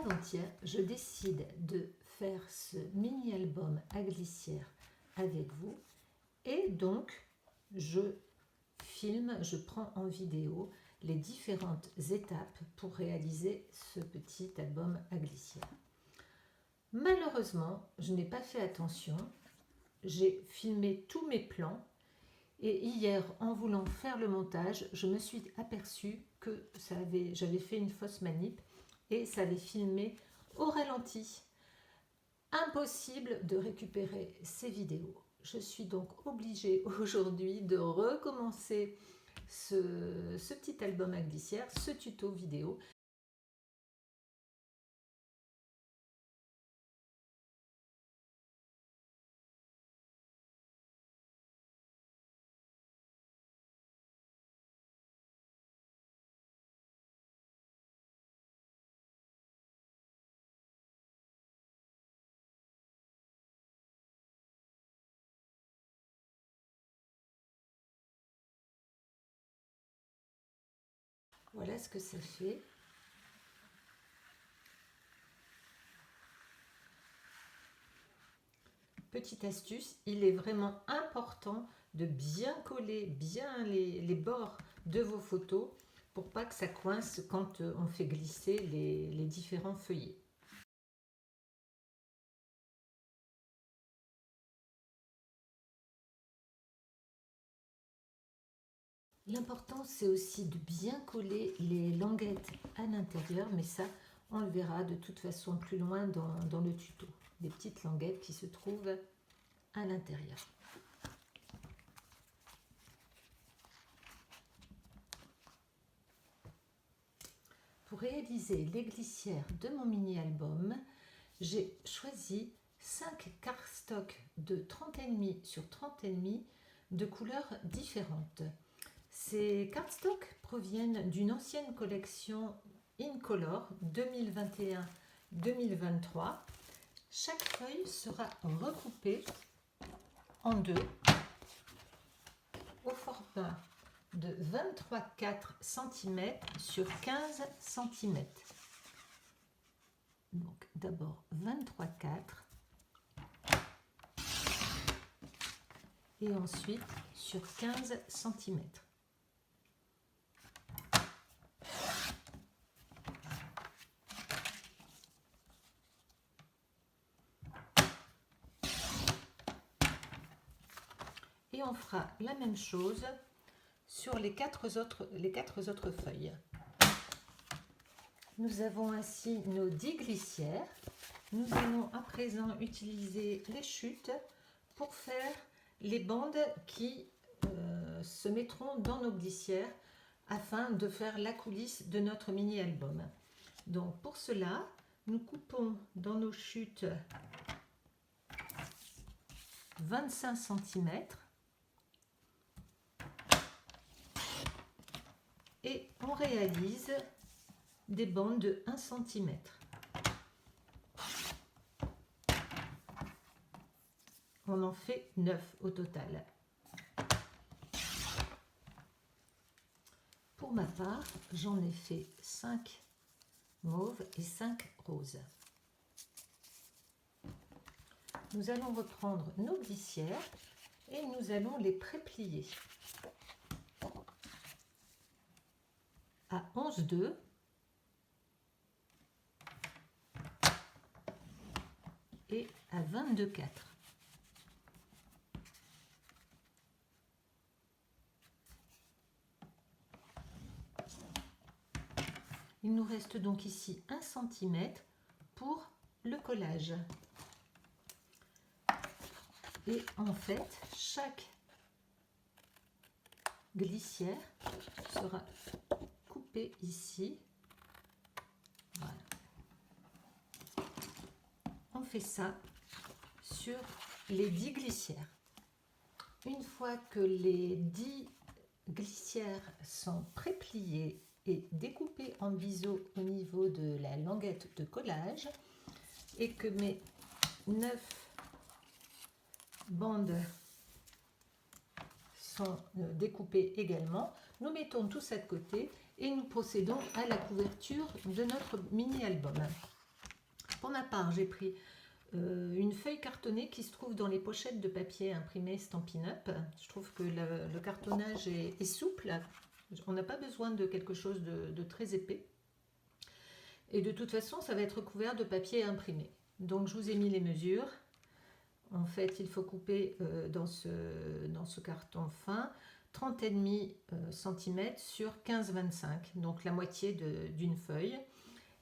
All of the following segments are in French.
Avant-hier, je décide de faire ce mini-album à glissière avec vous et donc je filme, je prends en vidéo les différentes étapes pour réaliser ce petit album à glissière. Malheureusement, je n'ai pas fait attention, j'ai filmé tous mes plans et hier, en voulant faire le montage, je me suis aperçue que j'avais fait une fausse manip et ça avait filmé au ralenti. Impossible de récupérer ces vidéos. Je suis donc obligée aujourd'hui de recommencer ce petit album à glissière, ce tuto vidéo. Voilà ce que ça fait. Petite astuce, il est vraiment important de bien coller bien les bords de vos photos pour pas que ça coince quand on fait glisser les différents feuillets. L'important, c'est aussi de bien coller les languettes à l'intérieur, mais ça, on le verra de toute façon plus loin dans le tuto. Des petites languettes qui se trouvent à l'intérieur. Pour réaliser les glissières de mon mini-album, j'ai choisi 5 cardstocks de 30,5 sur 30,5 de couleurs différentes. Ces cardstocks proviennent d'une ancienne collection Incolor 2021-2023. Chaque feuille sera recoupée en deux au format de 23,4 cm sur 15 cm. Donc d'abord 23,4 et ensuite sur 15 cm. Et on fera la même chose sur les quatre autres feuilles. Nous avons ainsi nos 10 glissières. Nous allons à présent utiliser les chutes pour faire les bandes qui se mettront dans nos glissières afin de faire la coulisse de notre mini-album. Donc pour cela, nous coupons dans nos chutes 25 cm et on réalise des bandes de 1 cm. On en fait 9 au total. Pour ma part, j'en ai fait 5 mauves et 5 roses. Nous allons reprendre nos glissières et nous allons les préplier à 11,2 et à 22,4. Il nous reste donc ici 1 cm pour le collage. Et en fait, chaque glissière sera coupée ici. Voilà. On fait ça sur les 10 glissières. Une fois que les 10 glissières sont prépliées et découpées en biseau au niveau de la languette de collage et que mes 9 bandes sont découpées également, nous mettons tout ça de côté et nous procédons à la couverture de notre mini-album. Pour ma part, j'ai pris une feuille cartonnée qui se trouve dans les pochettes de papier imprimé Stampin' Up. Je trouve que le cartonnage est souple. On n'a pas besoin de quelque chose de très épais. Et de toute façon, ça va être recouvert de papier imprimé. Donc, je vous ai mis les mesures. En fait, il faut couper dans ce carton fin 30,5 cm sur 15,25, donc la moitié d'une feuille.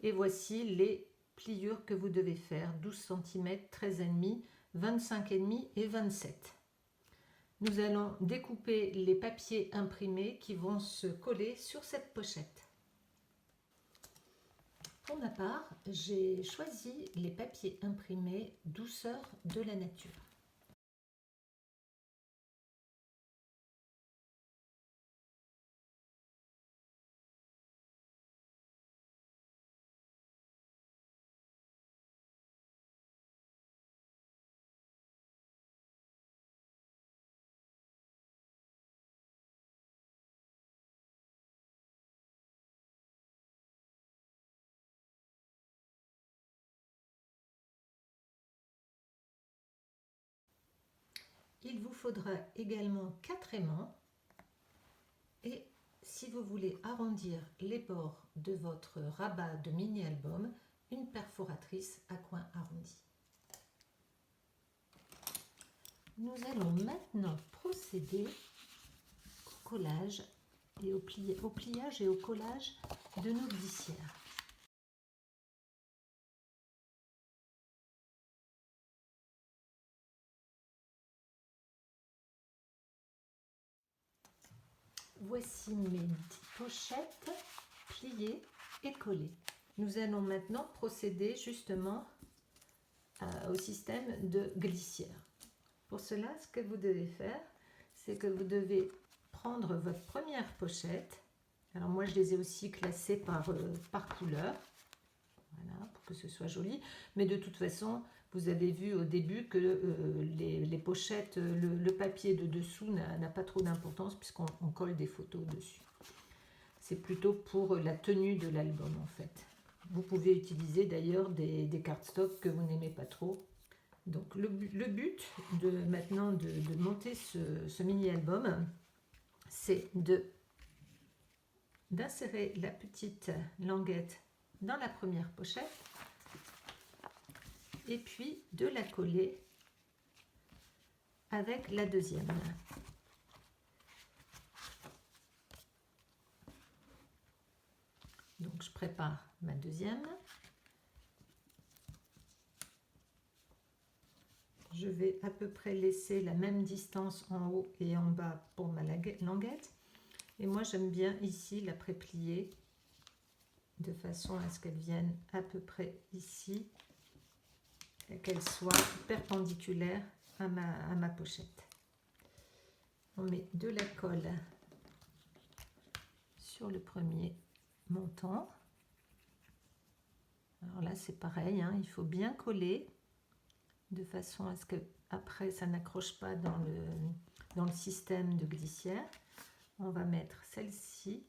Et voici les pliures que vous devez faire, 12 cm, 13,5, 25,5 et 27. Nous allons découper les papiers imprimés qui vont se coller sur cette pochette. Pour ma part, j'ai choisi les papiers imprimés Douceur de la nature. Il vous faudra également 4 aimants et si vous voulez arrondir les bords de votre rabat de mini-album, une perforatrice à coin arrondi. Nous allons maintenant procéder au collage et au pliage et au collage de nos glissières. Voici mes 10 pochettes pliées et collées. Nous allons maintenant procéder justement au système de glissière. Pour cela, ce que vous devez faire, c'est que vous devez prendre votre première pochette. Alors moi, je les ai aussi classées par couleur, voilà, pour que ce soit joli. Mais de toute façon, vous avez vu au début que les pochettes, le papier de dessous n'a pas trop d'importance puisqu'on colle des photos dessus. C'est plutôt pour la tenue de l'album en fait. Vous pouvez utiliser d'ailleurs des cardstock que vous n'aimez pas trop. Donc le but maintenant de monter ce mini-album, c'est d'insérer la petite languette dans la première pochette et puis de la coller avec la deuxième. Donc je prépare ma deuxième. Je vais à peu près laisser la même distance en haut et en bas pour ma languette. Et moi j'aime bien ici la préplier de façon à ce qu'elle vienne à peu près ici et qu'elle soit perpendiculaire à ma pochette. On met de la colle sur le premier montant. Alors là c'est pareil, hein, il faut bien coller de façon à ce que après ça n'accroche pas dans le système de glissière. On va mettre celle-ci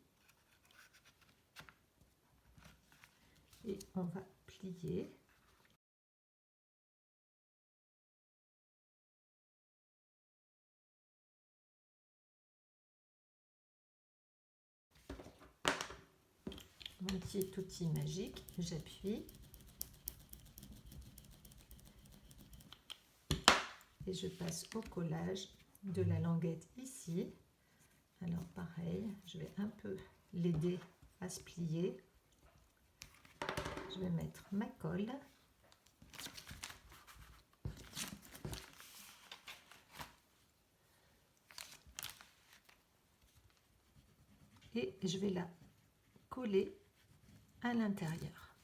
et on va plier. Mon petit outil magique, j'appuie et je passe au collage de la languette ici. Alors pareil, je vais un peu l'aider à se plier. Je vais mettre ma colle. Et je vais la coller à l'intérieur.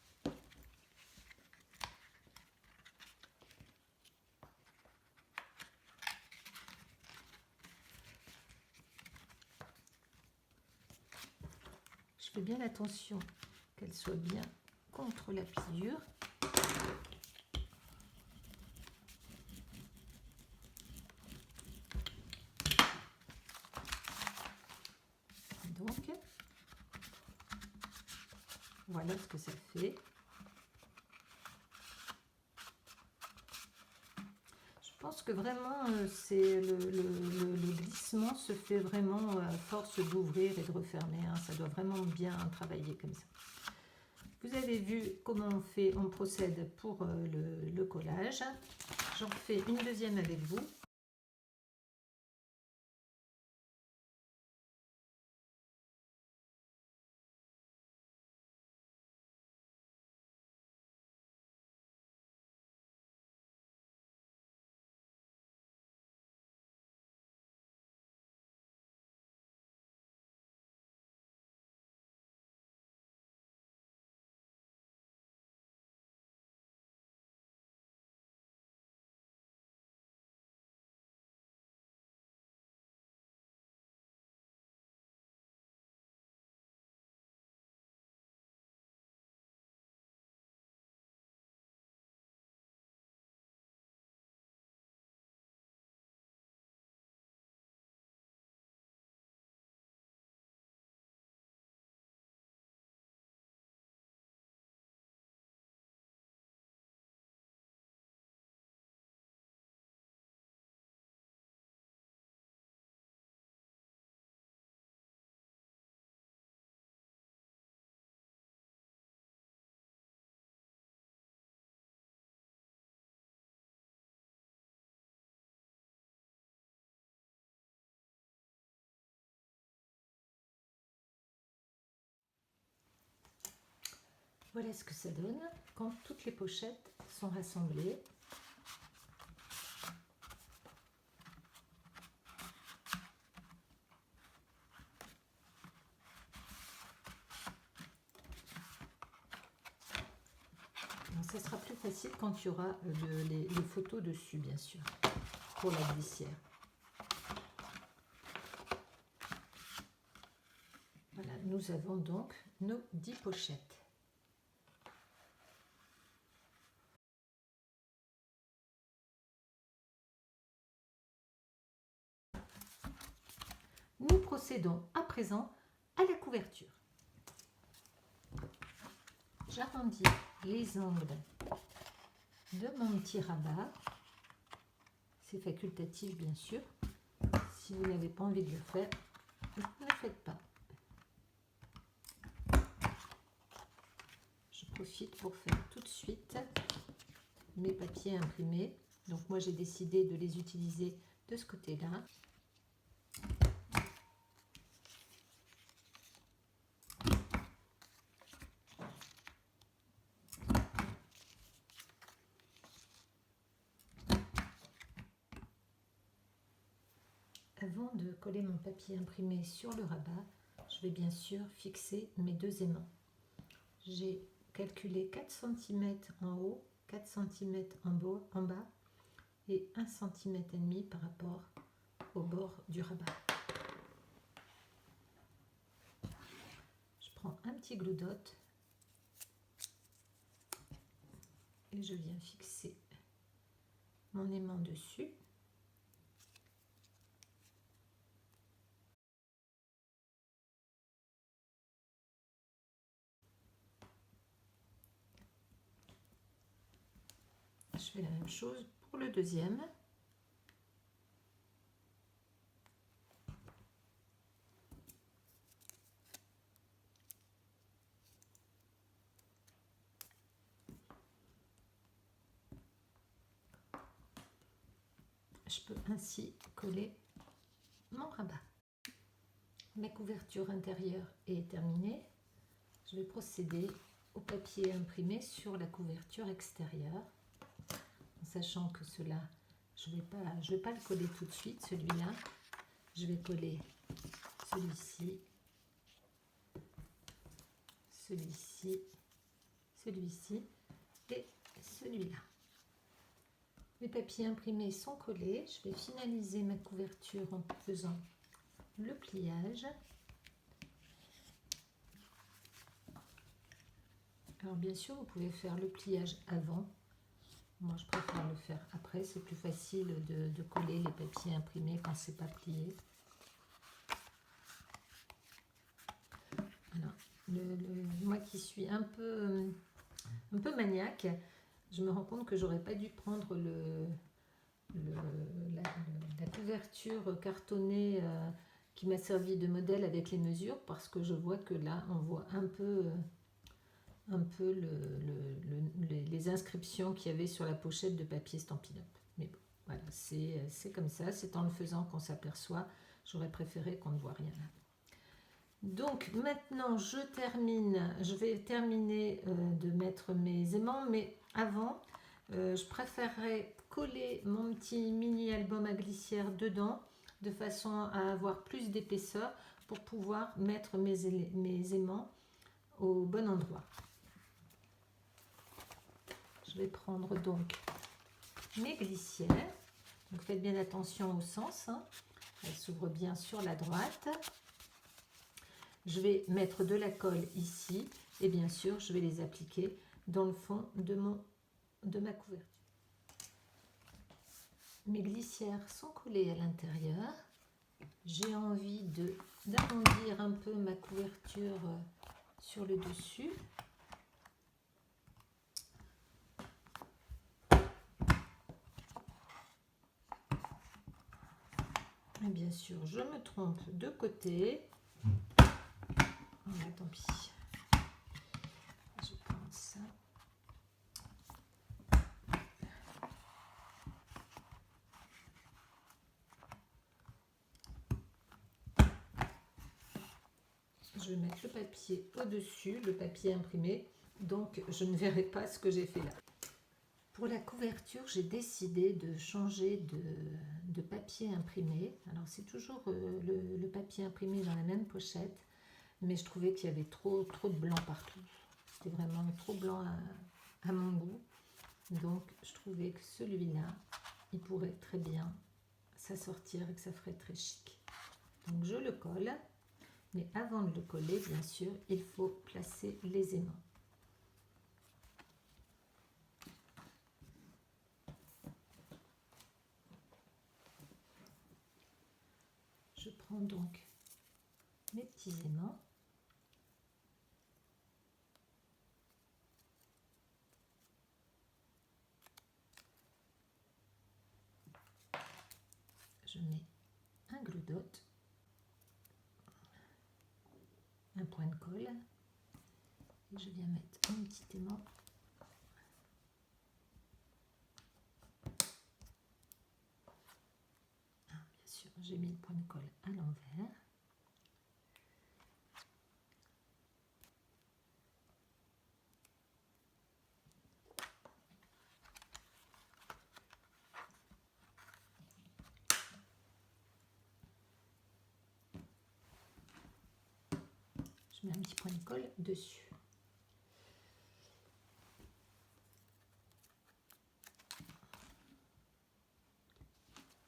Je fais bien attention qu'elle soit bien contre la pliure. Donc, voilà ce que ça fait. pense que vraiment, c'est le glissement se fait vraiment à force d'ouvrir et de refermer. Hein. Ça doit vraiment bien travailler comme ça. Vous avez vu comment on procède pour le collage. J'en fais une deuxième avec vous. Voilà ce que ça donne quand toutes les pochettes sont rassemblées. Ça sera plus facile quand il y aura les photos dessus, bien sûr, pour la glissière. Voilà, nous avons donc nos 10 pochettes. Nous procédons à présent à la couverture. J'arrondis les angles de mon petit rabat. C'est facultatif, bien sûr. Si vous n'avez pas envie de le faire, ne le faites pas. Je profite pour faire tout de suite mes papiers imprimés. Donc moi j'ai décidé de les utiliser de ce côté-là. Avant de coller mon papier imprimé sur le rabat, je vais bien sûr fixer mes deux aimants. J'ai calculé 4 cm en haut, 4 cm en bas et 1,5 cm par rapport au bord du rabat. Je prends un petit glue dot et je viens fixer mon aimant dessus. Je fais la même chose pour le deuxième. Je peux ainsi coller mon rabat. Ma couverture intérieure est terminée. Je vais procéder au papier imprimé sur la couverture extérieure, en sachant que cela, je vais pas le coller tout de suite, celui-là. Je vais coller celui-ci, celui-ci, celui-ci et celui-là. Mes papiers imprimés sont collés. Je vais finaliser ma couverture en faisant le pliage. Alors bien sûr, vous pouvez faire le pliage avant. Moi, je préfère le faire après. C'est plus facile de coller les papiers imprimés quand c'est pas plié. Alors, moi qui suis un peu maniaque, je me rends compte que j'aurais pas dû prendre la couverture cartonnée qui m'a servi de modèle avec les mesures, parce que je vois que là on voit un peu les inscriptions qu'il y avait sur la pochette de papier Stampin' Up. Mais bon, voilà, c'est comme ça, c'est en le faisant qu'on s'aperçoit. J'aurais préféré qu'on ne voit rien là. Donc maintenant je vais terminer de mettre mes aimants, mais avant je préférerais coller mon petit mini album à glissière dedans de façon à avoir plus d'épaisseur pour pouvoir mettre mes aimants au bon endroit. Je vais prendre donc mes glissières, donc faites bien attention au sens, hein. Elle s'ouvre bien sur la droite. Je vais mettre de la colle ici et bien sûr je vais les appliquer dans le fond de ma couverture. Mes glissières sont collées à l'intérieur. J'ai envie d'arrondir un peu ma couverture sur le dessus. Et bien sûr, je me trompe de côté. Voilà, tant pis. Je prends ça. Je vais mettre le papier au-dessus, le papier imprimé, donc je ne verrai pas ce que j'ai fait là. Pour la couverture, j'ai décidé de changer de papier imprimé. Alors c'est toujours le papier imprimé dans la même pochette, mais je trouvais qu'il y avait trop de blanc partout. C'était vraiment trop blanc à mon goût. Donc je trouvais que celui-là, il pourrait très bien s'assortir et que ça ferait très chic. Donc je le colle, mais avant de le coller, bien sûr, il faut placer les aimants. Je prends donc mes petits aimants. Je mets un glue dot, un point de colle, et je viens mettre un petit aimant. Bien sûr, j'ai mis le point de colle à l'envers. Je mets un petit point de colle dessus.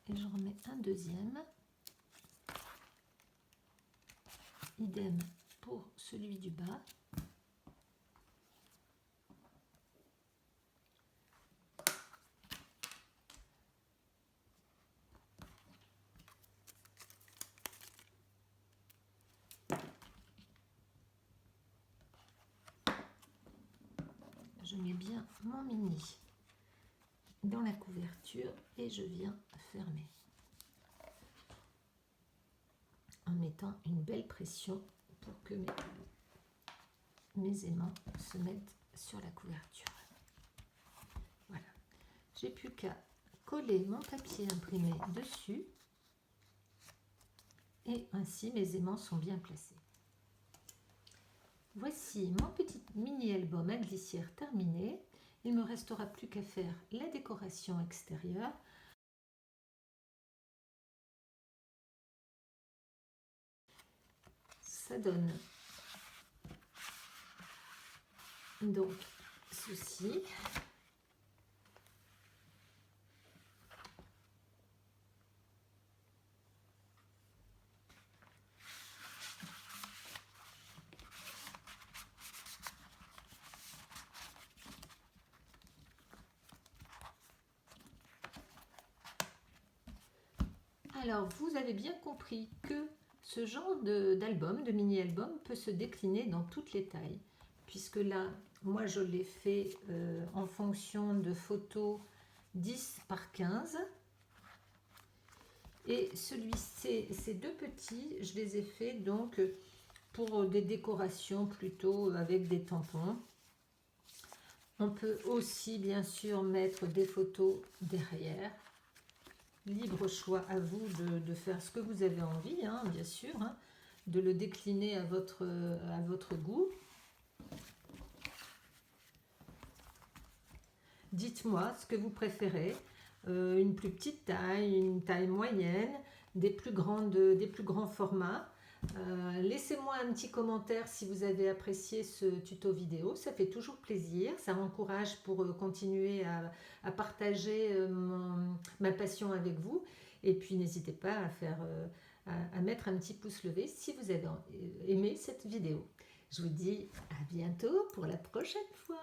Et je remets un deuxième. Idem pour celui du bas. Je mets bien mon mini dans la couverture et je viens fermer en mettant une belle pression pour que mes aimants se mettent sur la couverture. Voilà, j'ai plus qu'à coller mon papier imprimé dessus et ainsi mes aimants sont bien placés. Voici mon petit mini album à glissière terminé. Il ne me restera plus qu'à faire la décoration extérieure. Ça donne donc ceci. Alors, vous avez bien compris que ce genre d'album, de mini-album, peut se décliner dans toutes les tailles. Puisque là, moi, je l'ai fait en fonction de photos 10 par 15. Et ces deux petits, je les ai faits donc pour des décorations plutôt avec des tampons. On peut aussi bien sûr mettre des photos derrière. Libre choix à vous de faire ce que vous avez envie, hein, bien sûr, hein, de le décliner à votre goût. Dites-moi ce que vous préférez, une plus petite taille, une taille moyenne, des plus grands formats. Laissez-moi un petit commentaire si vous avez apprécié ce tuto vidéo, ça fait toujours plaisir, ça m'encourage pour continuer à partager ma passion avec vous. Et puis n'hésitez pas à mettre un petit pouce levé si vous avez aimé cette vidéo. Je vous dis à bientôt pour la prochaine fois.